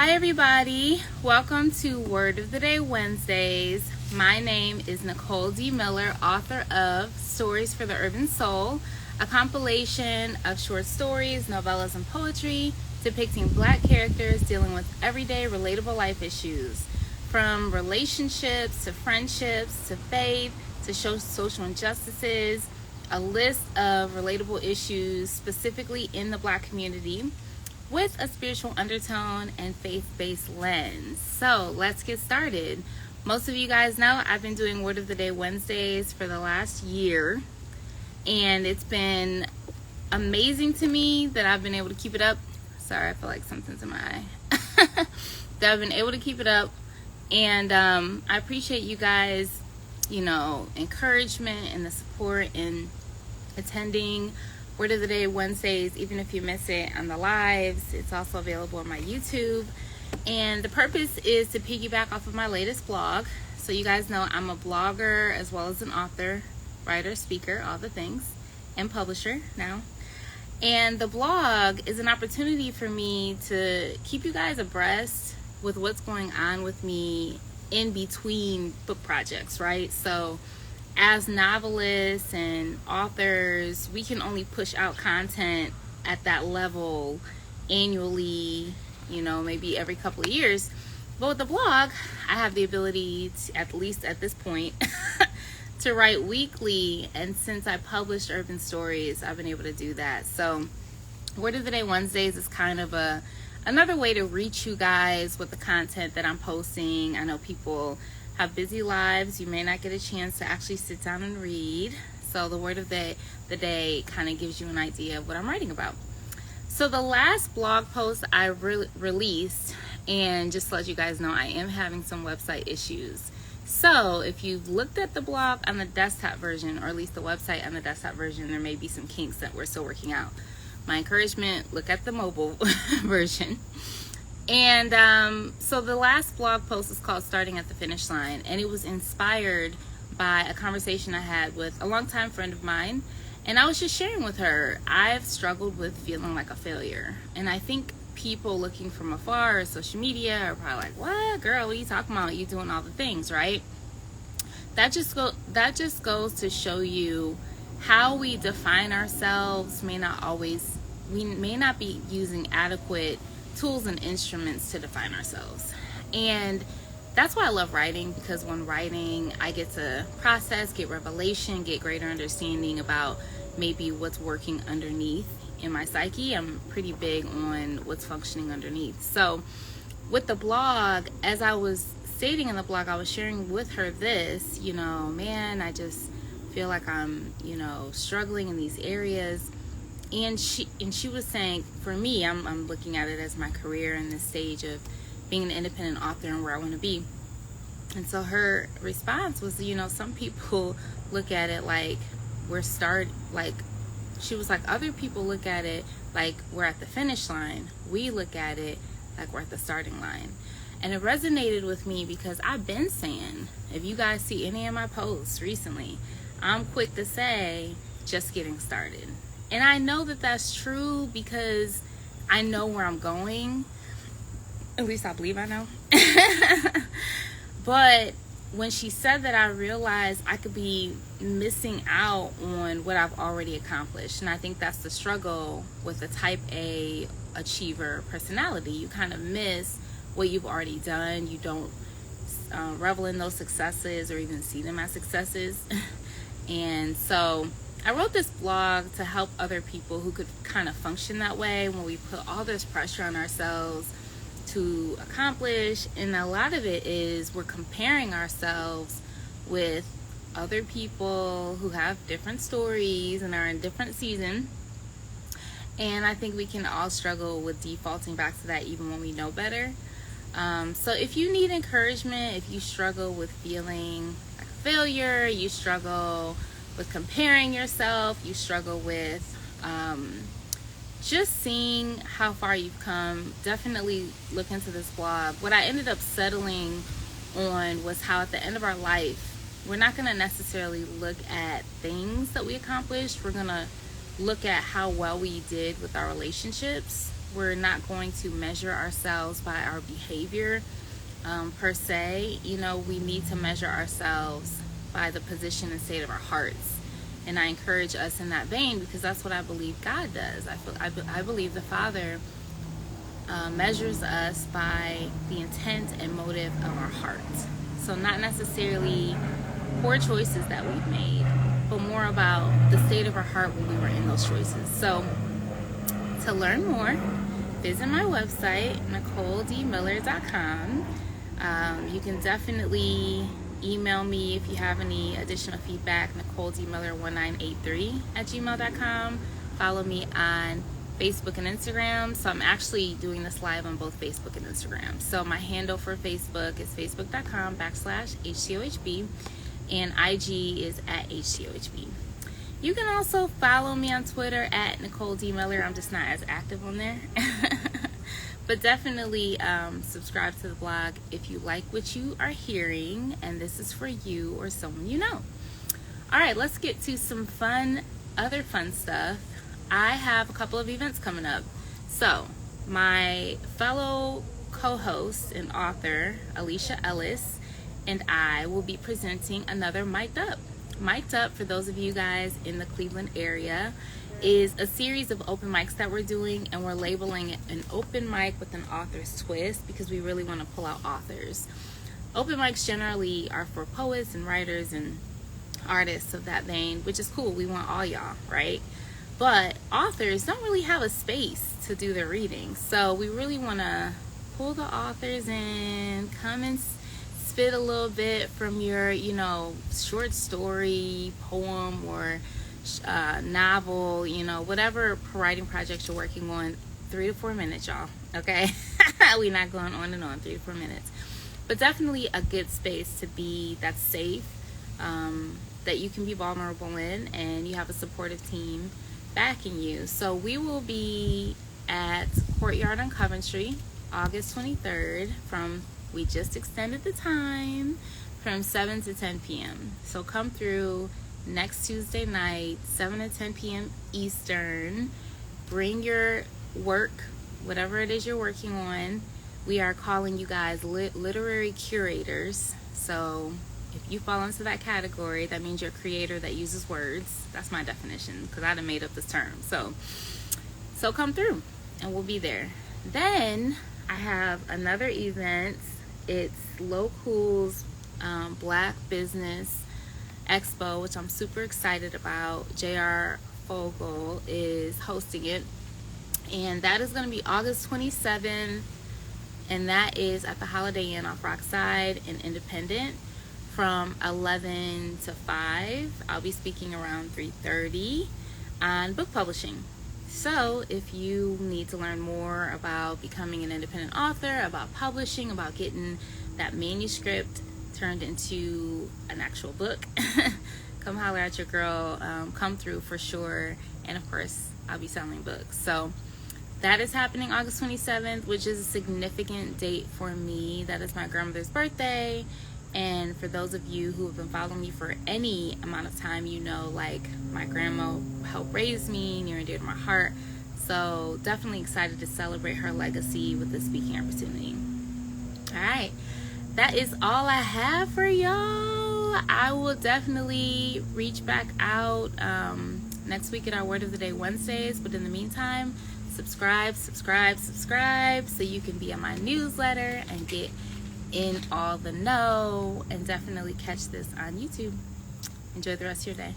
Hi everybody, welcome to Word of the Day Wednesdays. My name is Nicole D. Miller, author of Stories for the Urban Soul, a compilation of short stories, novellas, and poetry depicting Black characters dealing with everyday relatable life issues, from relationships to friendships to faith to social injustices, a list of relatable issues specifically in the Black community, with a spiritual undertone and faith-based lens. So let's get started. Most of you guys know I've been doing Word of the Day Wednesdays for the last year, and it's been amazing to me that I've been able to keep it up. Sorry, I feel like something's in my eye. That I've been able to keep it up, and I appreciate you guys, encouragement and the support in attending Word of the Day Wednesdays. Even if you miss it on the lives, it's also available on my YouTube. And the purpose is to piggyback off of my latest blog. So you guys know I'm a blogger as well as an author, writer, speaker, all the things, and publisher now. And the blog is an opportunity for me to keep you guys abreast with what's going on with me in between book projects, right? So as novelists and authors, we can only push out content at that level annually, maybe every couple of years. But with the blog, I have the ability to, at least at this point, to write weekly. And since I published Urban Stories, I've been able to do that. So Word of the Day Wednesdays is kind of another way to reach you guys with the content that I'm posting. I know people have busy lives. You may not get a chance to actually sit down and read. So the Word of the Day kind of gives you an idea of what I'm writing about. So the last blog post I released, and just to let you guys know, I am having some website issues. So if you've looked at the blog on the desktop version, or at least the website on the desktop version, there may be some kinks that we're still working out. My encouragement, look at the mobile version. And so the last blog post is called Starting at the Finish Line, and it was inspired by a conversation I had with a longtime friend of mine. And I was just sharing with her, I've struggled with feeling like a failure. And I think people looking from afar or social media are probably like, what, girl, what are you talking about? You doing all the things, right? That just goes to show you how we define ourselves we may not be using adequate tools and instruments to define ourselves. And that's why I love writing, because when writing, I get to process, get revelation, get greater understanding about maybe what's working underneath in my psyche. I'm pretty big on what's functioning underneath. So with the blog, as I was stating in the blog, I was sharing with her this, man, I just feel like I'm, struggling in these areas. And she was saying, for me, I'm looking at it as my career in this stage of being an independent author and where I want to be. And so her response was, some people look at it like she was like, other people look at it like we're at the finish line. We look at it like we're at the starting line. And it resonated with me because I've been saying, if you guys see any of my posts recently, I'm quick to say, just getting started. And I know that that's true because I know where I'm going. At least I believe I know. But when she said that, I realized I could be missing out on what I've already accomplished. And I think that's the struggle with a type A achiever personality. You kind of miss what you've already done. You don't revel in those successes or even see them as successes. And so I wrote this blog to help other people who could kind of function that way when we put all this pressure on ourselves to accomplish. And a lot of it is we're comparing ourselves with other people who have different stories and are in different seasons. And I think we can all struggle with defaulting back to that even when we know better. So if you need encouragement, if you struggle with feeling like a failure, you struggle with comparing yourself, you struggle with just seeing how far you've come, definitely look into this blog. What I ended up settling on was how at the end of our life, we're not going to necessarily look at things that we accomplished. We're going to look at how well we did with our relationships we're not going to measure ourselves by our behavior per se. You know, we need to measure ourselves by the position and state of our hearts. And I encourage us in that vein because that's what I believe God does. I believe the Father measures us by the intent and motive of our hearts. So not necessarily poor choices that we've made, but more about the state of our heart when we were in those choices. So to learn more, visit my website, NicoleDMiller.com. You can definitely email me if you have any additional feedback, NicoleDMiller1983@gmail.com. Follow me on Facebook and Instagram. So I'm actually doing this live on both Facebook and Instagram. So my handle for Facebook is facebook.com/HTOHB and IG is @HTOHB. You can also follow me on Twitter @NicoleDMiller. I'm just not as active on there. But definitely subscribe to the blog if you like what you are hearing and this is for you or someone you know. All right, let's get to some other fun stuff. I have a couple of events coming up. So my fellow co-host and author, Alicia Ellis, and I will be presenting another Mic'd Up. Mic'd Up, for those of you guys in the Cleveland area, is a series of open mics that we're doing, and we're labeling it an open mic with an author's twist because we really want to pull out authors. Open mics generally are for poets and writers and artists of that vein, which is cool. We want all y'all, right? But authors don't really have a space to do their readings. So we really want to pull the authors in, come and spit a little bit from your, short story, poem, or novel, whatever writing project you're working on. 3 to 4 minutes, y'all. Okay? We're not going on and on. 3 to 4 minutes. But definitely a good space to be that's safe, that you can be vulnerable in, and you have a supportive team backing you. So we will be at Courtyard on Coventry, August 23rd. We just extended the time from 7 to 10 p.m. So come through next Tuesday night, 7 to 10 p.m. Eastern. Bring your work, whatever it is you're working on. We are calling you guys literary curators. So if you fall into that category, that means you're a creator that uses words. That's my definition because I done made up this term. So come through and we'll be there. Then I have another event. It's Local's Black Business Expo, which I'm super excited about. J.R. Fogel is hosting it, and that is going to be August 27th, and that is at the Holiday Inn off Rockside in Independent from 11 to 5. I'll be speaking around 3:30 on book publishing. So if you need to learn more about becoming an independent author, about publishing, about getting that manuscript turned into an actual book, come holler at your girl. Come through for sure. And of course, I'll be selling books. So that is happening August 27th, which is a significant date for me. That is my grandmother's birthday. And for those of you who have been following me for any amount of time, like my grandma helped raise me, near and dear to my heart. So definitely excited to celebrate her legacy with this speaking opportunity. All right. That is all I have for y'all. I will definitely reach back out next week at our Word of the Day Wednesdays. But in the meantime, subscribe so you can be on my newsletter and get in all the know, and definitely catch this on YouTube. Enjoy the rest of your day.